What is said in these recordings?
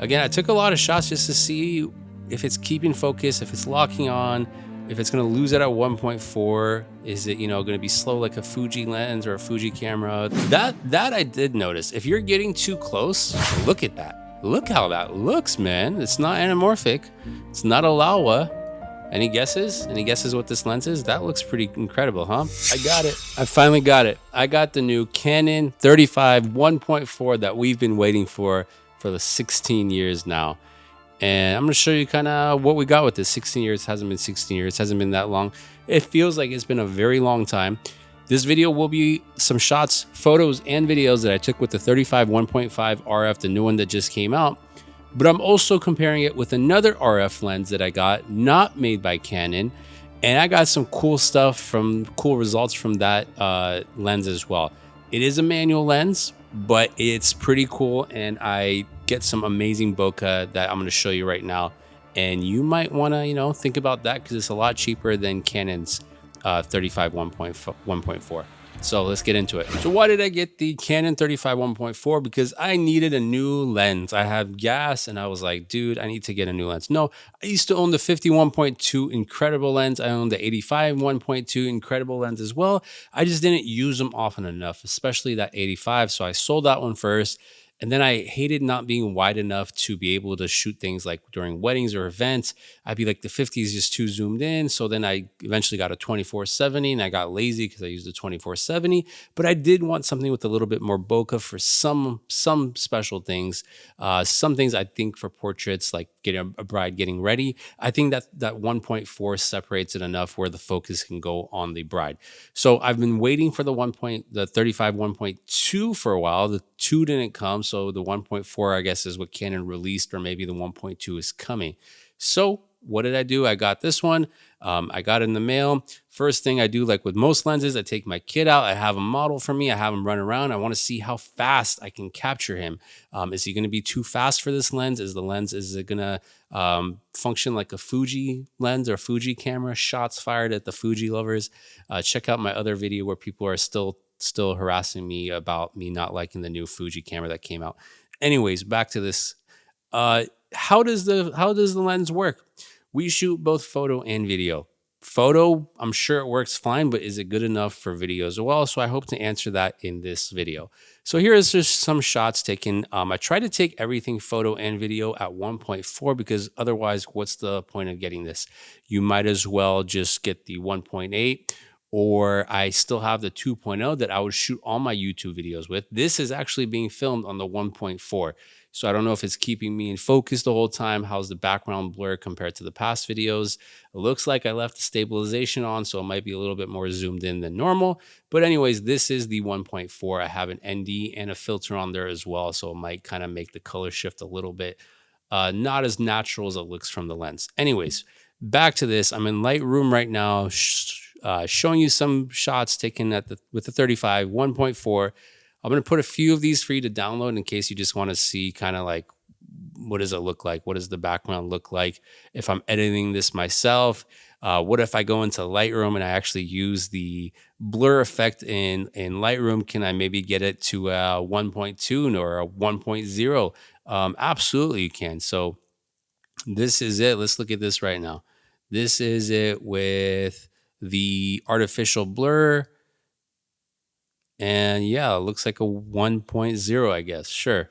Again, I took a lot of shots just to see if it's keeping focus, if it's locking on, if it's going to lose it at 1.4. Is it, going to be slow like a Fuji lens or a Fuji camera? That I did notice. If you're getting too close, look at that. Look how that looks, man. It's not anamorphic. It's not a Laowa. Any guesses? Any guesses what this lens is? That looks pretty incredible, huh? I got it. I finally got it. I got the new Canon 35 1.4 that we've been waiting for the 16 years now. And I'm going to show you kind of what we got with this. 16 years hasn't been 16 years. Hasn't been that long. It feels like it's been a very long time. This video will be some shots, photos, and videos that I took with the 35 1.5 RF, the new one that just came out. But I'm also comparing it with another RF lens that I got, not made by Canon. And I got some cool results from that lens as well. It is a manual lens, but it's pretty cool. And I get some amazing bokeh that I'm going to show you right now. And you might want to, think about that because it's a lot cheaper than Canon's 35 1.4. So let's get into it. So why did I get the Canon 35 1.4? Because I needed a new lens. I have gas and I was like, dude, I need to get a new lens. No, I used to own the 51.2 incredible lens. I owned the 85 1.2 incredible lens as well. I just didn't use them often enough, especially that 85. So I sold that one first. And then I hated not being wide enough to be able to shoot things like during weddings or events. I'd be like, the 50 is just too zoomed in. So then I eventually got a 24-70 and I got lazy because I used the 24-70. But I did want something with a little bit more bokeh for some special things. Some things I think for portraits, like getting a bride getting ready, I think that 1.4 separates it enough where the focus can go on the bride. So I've been waiting for the 35 1.2 for a while. The 2 didn't come. So the 1.4, I guess, is what Canon released, or maybe the 1.2 is coming. So what did I do? I got this one. I got it in the mail. First thing I do, like with most lenses, I take my kid out. I have a model for me. I have him run around. I want to see how fast I can capture him. Is he going to be too fast for this lens? Is it going to function like a Fuji lens or Fuji camera? Shots fired at the Fuji lovers. Check out my other video where people are still harassing me about me not liking the new Fuji camera that came out. Anyways, back to this. How does the lens work? We shoot both photo and video. Photo, I'm sure it works fine, but is it good enough for video as well? So I hope to answer that in this video. So here is just some shots taken. I try to take everything photo and video at 1.4 because otherwise, what's the point of getting this? You might as well just get the 1.8. Or I still have the 2.0 that I would shoot all my YouTube videos with. This is actually being filmed on the 1.4. So I don't know if it's keeping me in focus the whole time. How's the background blur compared to the past videos? It looks like I left the stabilization on, so it might be a little bit more zoomed in than normal. But anyways, this is the 1.4. I have an ND and a filter on there as well, so it might kind of make the color shift a little bit not as natural as it looks from the lens. Anyways, back to this. I'm in Lightroom right now, showing you some shots taken with the 35 1.4. I'm going to put a few of these for you to download in case you just want to see kind of like, what does it look like? What does the background look like? If I'm editing this myself, what if I go into Lightroom and I actually use the blur effect in Lightroom? Can I maybe get it to a 1.2 or a 1.0? Absolutely you can. So this is it. Let's look at this right now. This is it with the artificial blur. And yeah, it looks like a 1.0, I guess. Sure.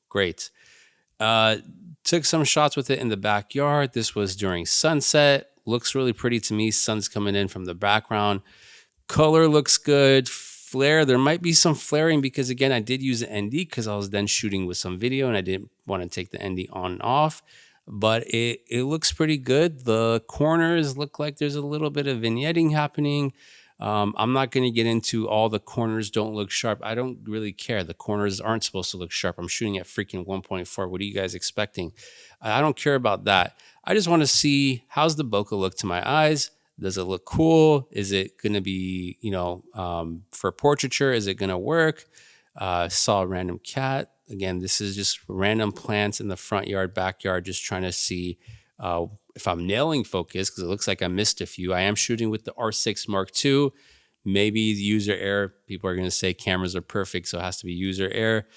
Great. Took some shots with it in the backyard. This was during sunset. Looks really pretty to me. Sun's coming in from the background. Color looks good. Flare, there might be some flaring because, again, I did use an ND because I was then shooting with some video and I didn't want to take the ND on and off. But it looks pretty good. The corners look like there's a little bit of vignetting happening. I'm not going to get into all the corners don't look sharp. I don't really care. The corners aren't supposed to look sharp. I'm shooting at freaking 1.4. What are you guys expecting? I don't care about that. I just want to see, how's the bokeh look to my eyes? Does it look cool? Is it going to be, for portraiture? Is it going to work? Saw a random cat. Again, this is just random plants in the front yard, backyard, just trying to see if I'm nailing focus, because it looks like I missed a few. I am shooting with the R6 Mark II. Maybe the user error. People are going to say cameras are perfect, so it has to be user error.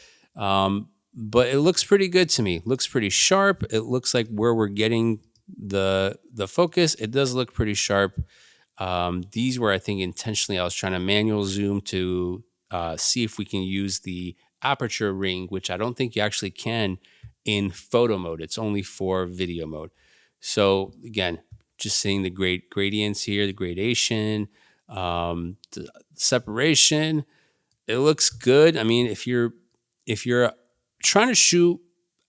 But it looks pretty good to me. Looks pretty sharp. It looks like where we're getting the focus, it does look pretty sharp. These were, I think, intentionally, I was trying to manual zoom to see if we can use the aperture ring, which I don't think you actually can in photo mode. It's only for video mode. So again, just seeing the gradients here, the gradation, the separation, it looks good. I mean, if you're trying to shoot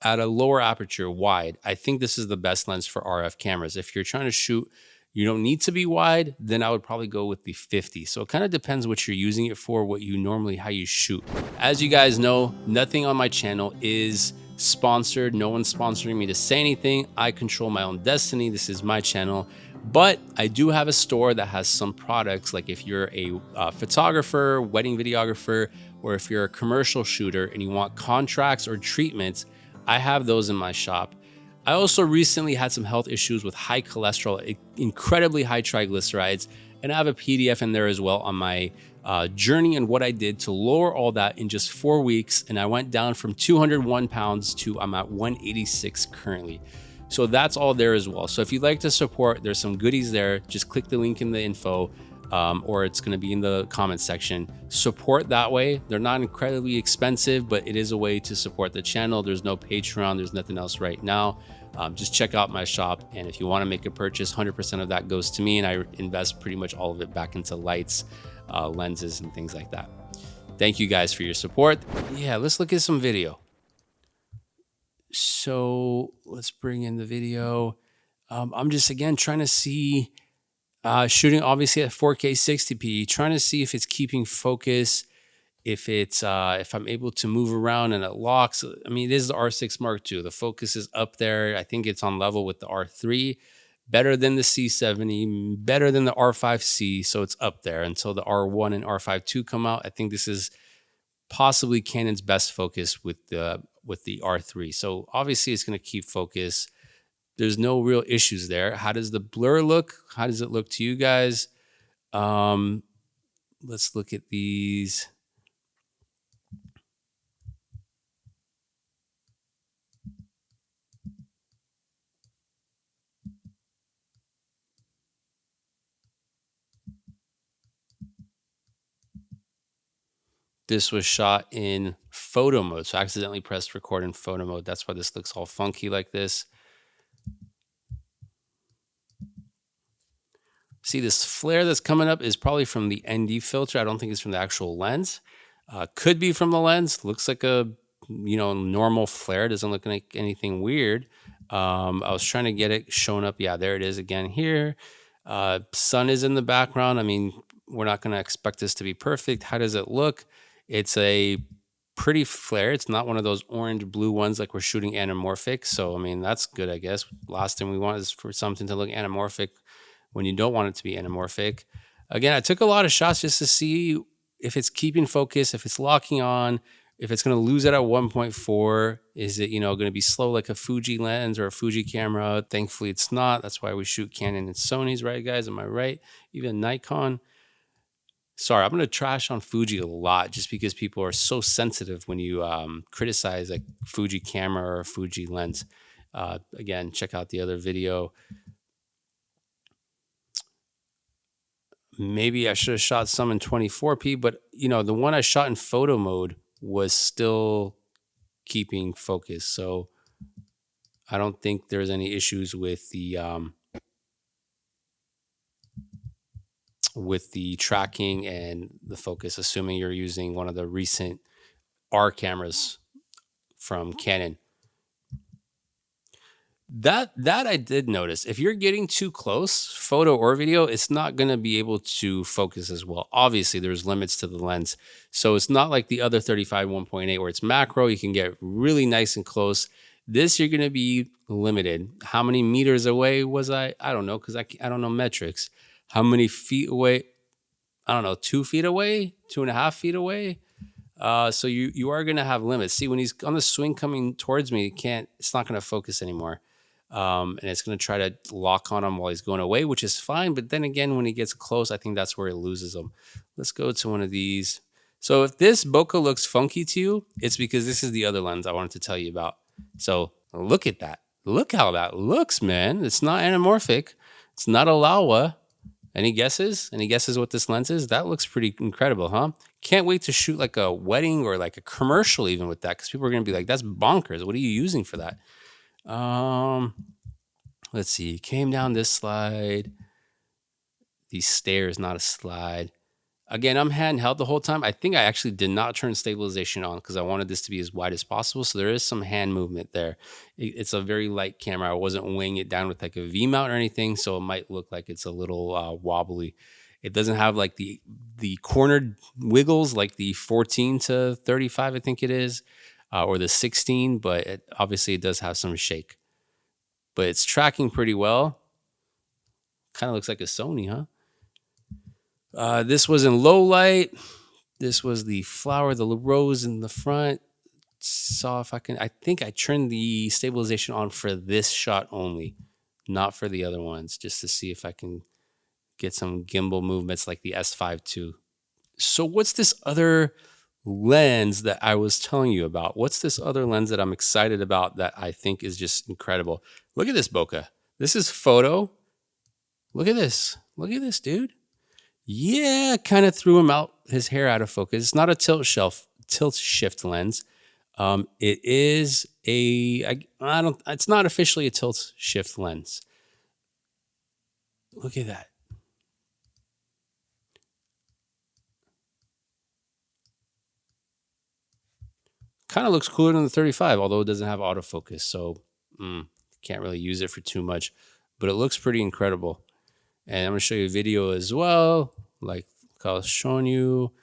at a lower aperture wide, I think this is the best lens for RF cameras. If you're trying to shoot, you don't need to be wide, then I would probably go with the 50. So it kind of depends what you're using it for, how you shoot. As you guys know, nothing on my channel is sponsored. No one's sponsoring me to say anything. I control my own destiny. This is my channel. But I do have a store that has some products, like if you're a photographer, wedding videographer, or if you're a commercial shooter and you want contracts or treatments, I have those in my shop. I also recently had some health issues with high cholesterol, incredibly high triglycerides, and I have a PDF in there as well on my journey and what I did to lower all that in just 4 weeks. And I went down from 201 pounds to I'm at 186 currently. So that's all there as well. So if you'd like to support, there's some goodies there. Just click the link in the info, or it's going to be in the comments section. Support that way. They're not incredibly expensive, but it is a way to support the channel. There's no Patreon. There's nothing else right now. Just check out my shop. And if you want to make a purchase, 100% of that goes to me, and I invest pretty much all of it back into lights, lenses, and things like that. Thank you guys for your support. Yeah, let's look at some video. So let's bring in the video. I'm just, again, trying to see, shooting obviously at 4K 60p, trying to see if it's keeping focus, if I'm able to move around and it locks. I mean, it is the R6 Mark II. The focus is up there. I think it's on level with the R3, better than the C70, better than the R5C. So it's up there until the R1 and R5 II come out. I think this is possibly Canon's best focus with the R3. So obviously it's going to keep focus. There's no real issues there. How does the blur look? How does it look to you guys? Let's look at these. This was shot in photo mode. So I accidentally pressed record in photo mode. That's why this looks all funky like this. See, this flare that's coming up is probably from the ND filter. I don't think it's from the actual lens. Could be from the lens. Looks like a normal flare. Doesn't look like anything weird. I was trying to get it showing up. Yeah, there it is again here. Sun is in the background. I mean, we're not going to expect this to be perfect. How does it look? It's a pretty flare. It's not one of those orange blue ones like we're shooting anamorphic. So, I mean, that's good, I guess. Last thing we want is for something to look anamorphic when you don't want it to be anamorphic. Again, I took a lot of shots just to see if it's keeping focus, if it's locking on, if it's going to lose it at 1.4. Is it, going to be slow like a Fuji lens or a Fuji camera? Thankfully, it's not. That's why we shoot Canon and Sony's, right, guys? Am I right? Even Nikon. Sorry, I'm going to trash on Fuji a lot just because people are so sensitive when you criticize like Fuji camera or a Fuji lens. Again, check out the other video. Maybe I should have shot some in 24p, but the one I shot in photo mode was still keeping focus. So I don't think there's any issues with the tracking and the focus, assuming you're using one of the recent R cameras from Canon. That I did notice. If you're getting too close, photo or video, it's not going to be able to focus as well. Obviously, there's limits to the lens. So it's not like the other 35 1.8 where it's macro. You can get really nice and close. This, you're going to be limited. How many meters away was I? I don't know, because I don't know metrics. How many feet away? I don't know, 2 feet away, 2.5 feet away. So you are going to have limits. See, when he's on the swing coming towards me, it's not going to focus anymore. And it's going to try to lock on him while he's going away, which is fine. But then again, when he gets close, I think that's where he loses him. Let's go to one of these. So if this bokeh looks funky to you, it's because this is the other lens I wanted to tell you about. So look at that. Look how that looks, man. It's not anamorphic. It's not a Laowa. Any guesses? Any guesses what this lens is? That looks pretty incredible, huh? Can't wait to shoot like a wedding or like a commercial even with that, because people are gonna be like, "That's bonkers. What are you using for that?" Let's see. Came down this slide. These stairs, not a slide. Again, I'm handheld the whole time. I think I actually did not turn stabilization on because I wanted this to be as wide as possible. So there is some hand movement there. It's a very light camera. I wasn't weighing it down with like a V mount or anything, so it might look like it's a little wobbly. It doesn't have like the cornered wiggles like the 14 to 35, I think it is, or the 16, but obviously it does have some shake. But it's tracking pretty well. Kind of looks like a Sony, huh? This was in low light. This was the flower, the rose in the front. Saw if I can. I think I turned the stabilization on for this shot only, not for the other ones, just to see if I can get some gimbal movements like the S5 II. So what's this other lens that I was telling you about? What's this other lens that I'm excited about that I think is just incredible? Look at this bokeh. This is photo. Look at this. Look at this, dude. Yeah, kind of threw his hair out of focus. It's not a tilt shift lens. It is it's not officially a tilt shift lens. Look at that. Kind of looks cooler than the 35, although it doesn't have autofocus. So can't really use it for too much, but it looks pretty incredible. And I'm going to show you a video as well, like I was showing you.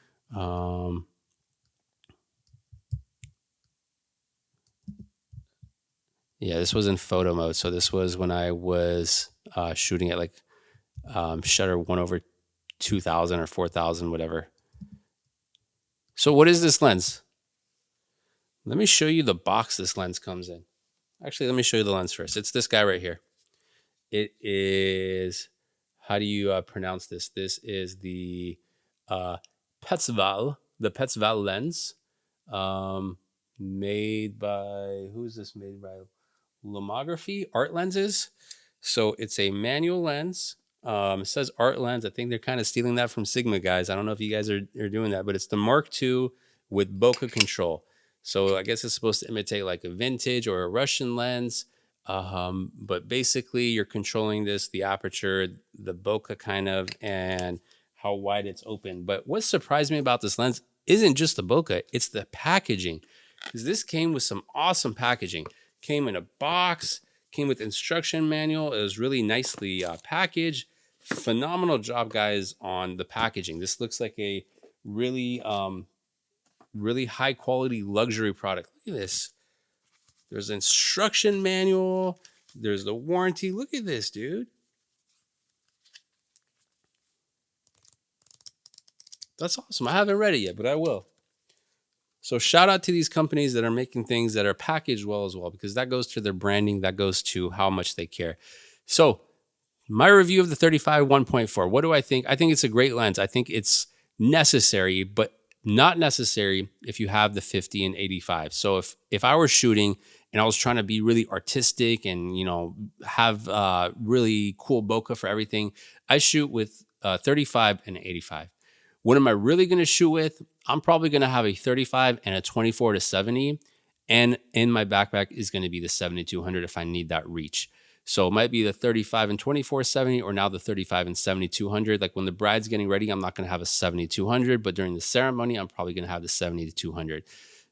Yeah, this was in photo mode. So this was when I was shooting at like shutter 1/2000 or 4000, whatever. So what is this lens? Let me show you the box this lens comes in. Actually, let me show you the lens first. It's this guy right here. It is, how do you pronounce this? This is the Petzval lens, made by, who is this made by? Lomography Art Lenses. So it's a manual lens. It says art lens. I think they're kind of stealing that from Sigma guys. I don't know if you guys are doing that, but it's the Mark II with bokeh control. So I guess it's supposed to imitate like a vintage or a Russian lens. But basically you're controlling the aperture, the bokeh kind of, and how wide it's open. But what surprised me about this lens isn't just the bokeh, it's the packaging. Because this came with some awesome packaging. Came in a box, came with instruction manual. It was really nicely packaged. Phenomenal job, guys, on the packaging. This looks like a really, really high quality luxury product. Look at this. There's an instruction manual. There's the warranty. Look at this, dude. That's awesome. I haven't read it yet, but I will. So shout out to these companies that are making things that are packaged well as well, because that goes to their branding, that goes to how much they care. So my review of the 35 1.4, what do I think? I think it's a great lens. I think it's necessary, but not necessary if you have the 50 and 85. So if I were shooting and I was trying to be really artistic and, you know, have really cool bokeh for everything, I shoot with 35 and 85. What am I really going to shoot with? I'm probably going to have a 35 and a 24 to 70. And in my backpack is going to be the 7200 if I need that reach. So it might be the 35 and 2470, or now the 35 and 7200. Like when the bride's getting ready, I'm not going to have a 7200, but during the ceremony, I'm probably going to have the 7200.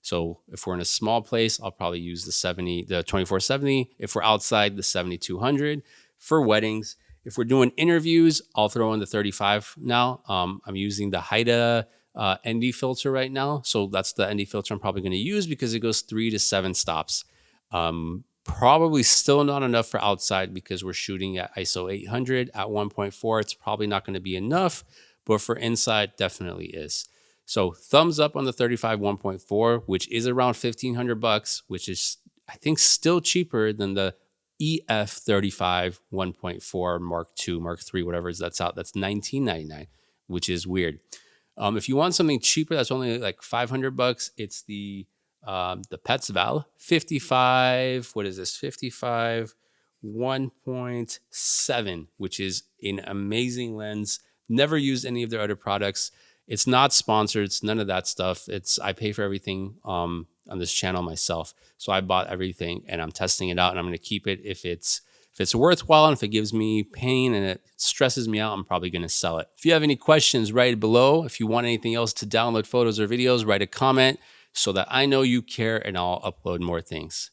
So if we're in a small place, I'll probably use the 2470. If we're outside, the 7200 for weddings. If we're doing interviews, I'll throw in the 35 now. I'm using the Haida ND filter right now. So that's the ND filter I'm probably going to use because it goes 3 to 7 stops. Probably still not enough for outside because we're shooting at ISO 800 at 1.4. It's probably not going to be enough, but for inside, definitely is. So thumbs up on the 35 1.4, which is around $1,500, which is, I think, still cheaper than the EF 35 1.4 Mark II, Mark III, whatever that's out. That's $19.99, which is weird. If you want something cheaper, that's only like $500. It's the Pets Val 55. What is this? 55 1.7, which is an amazing lens. Never used any of their other products. It's not sponsored. It's none of that stuff. I pay for everything on this channel myself. So I bought everything and I'm testing it out, and I'm going to keep it if it's worthwhile, and if it gives me pain and it stresses me out, I'm probably going to sell it. If you have any questions, write it below. If you want anything else to download photos or videos, write a comment so that I know you care and I'll upload more things.